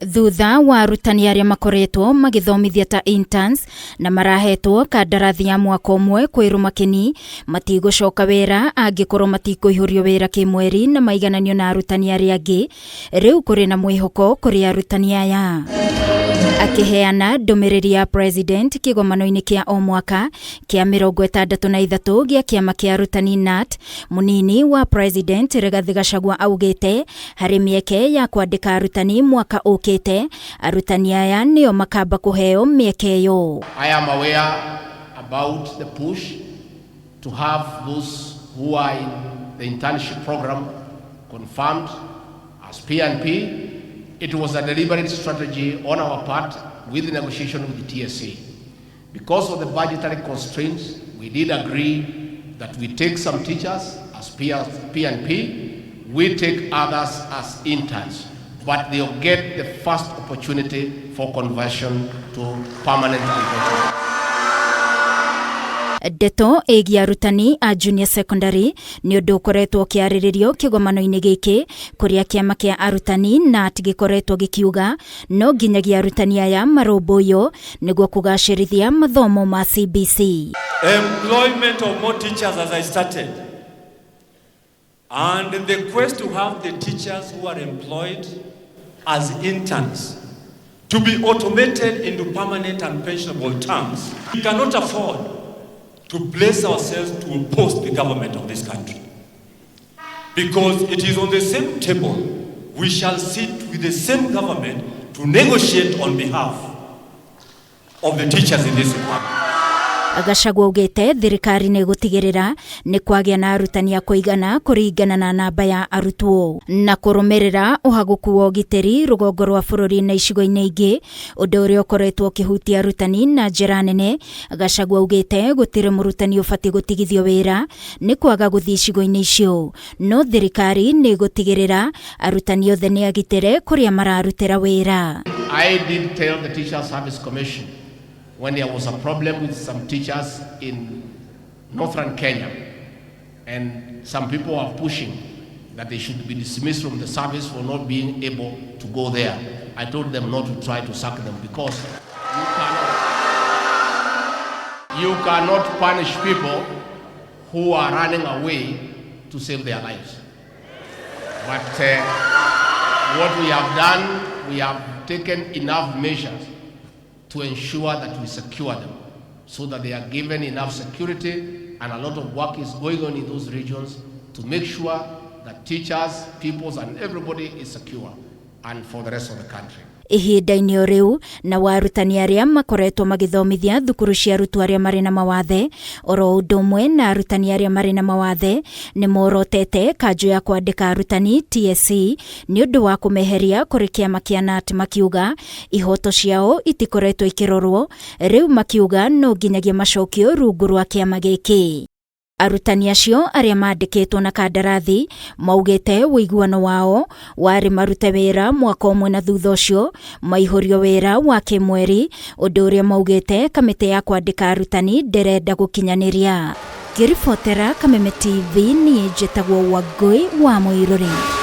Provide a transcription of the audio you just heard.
Thutha wa arutani aria makoretwo magithomithia ta interns na marahetwo kandarathi ya mwaka ũmwe kwĩrwo makini matigũcoka wĩra angĩkorwo matikũihũrio wĩra kĩmweri na maigananio na arutani aria angĩ, rĩu kũrĩ na mwĩhoko kũrĩ arutani aya. Akiheana ndũmĩrĩri ya president kĩgomano-inĩ kĩa o mwaka kĩa 63 gĩa kĩama kĩa arutani NAT, munini wa president Rigathi Gachagua augĩte harĩ mĩeke ya kwandĩka arutani mwaka ũkĩte, arutani aya nĩo makamba kuheo mĩeke ĩyo. I am aware about the push to have those who are in the internship program confirmed as P&P. It was a deliberate strategy on our part with the negotiation with the TSA. Because of the budgetary constraints, we did agree that we take some teachers as P&P, we take others as interns, but they'll get the first opportunity for conversion to permanent employment. Ndeto ĩgiĩ arutani a junior secondary nĩ ũndũ ũkoretwo ũkĩarĩrĩrio kĩgomano-inĩ gĩkĩ, kũrĩa kĩama kĩa arutani NAT gĩkoretwo gĩkiuga no nginyagia arutani aya marũmbũiyo nĩguo kũgacĩrithia mathomo ma CBC. Employment of more teachers as I started, and the quest to have the teachers who are employed as interns to be automated into permanent and pensionable terms. We cannot afford to place ourselves to oppose the government of this country, because it is on the same table we shall sit with the same government to negotiate on behalf of the teachers in this department. Gachagua augĩte thirikari nĩ gũtigĩrĩra nĩ kwagĩa na arutani a kũigana kũringana na namba ya arutwo na kũrũmĩrĩra ũhagũku wa ũgitĩri rũgongo rwa bũrũri na icigo-inĩ ingĩ, ũndũ ũrĩa ũkoretwo ũkĩhutia arutani na njĩra nene. Gachagua augĩte gũtirĩ mũrutani ũbatiĩ gũtigithio wĩra nĩ kwaga gũthiĩ icigo-inĩ icio, no thirikari nĩ gũtigĩrĩra arutani othe nĩ agitĩre kũrĩa mararutĩra wĩra. I did tell the Teachers Service Commission when there was a problem with some teachers in northern Kenya, and some people are pushing that they should be dismissed from the service for not being able to go there. I told them not to try to sack them, because you cannot punish people who are running away to save their lives. But what we have done, we have taken enough measures to ensure that we secure them, so that they are given enough security, and a lot of work is going on in those regions to make sure that teachers, pupils, and everybody is secure, and for the rest of the country. Ihinda-inĩ o rĩu na arutani arĩa makoretwo magĩthomithia thukuru cia arutwo arĩa marĩ na mawathe, oro ũndũ ũmwe na arutani arĩa marĩ na mawathe nĩ morotete kanjũ ya kwandĩka arutani TSC nĩ ũndũ wa kũmeheria kũrĩ kĩama kĩa NAT, makiuga ihoto ciao itikoretwo ikĩrorwo, rĩu makiuga no nginyagia macokio rungu rwa kĩama gĩkĩ. Arutani acio arĩa mandĩkĩtwo na kandarathi maugĩte ũiguano wao warĩ marute wĩra mwaka ũmwe na thutha ũcio maihũrio wĩra wa kĩmweri, ũndũ ũrĩa maugĩte kamĩtĩ ya kwandĩka arutani ndĩrenda gũkinyanĩria. Ngĩribotera Kameme TV, niĩ njĩtagwo Wangui wa Mũirũrĩ.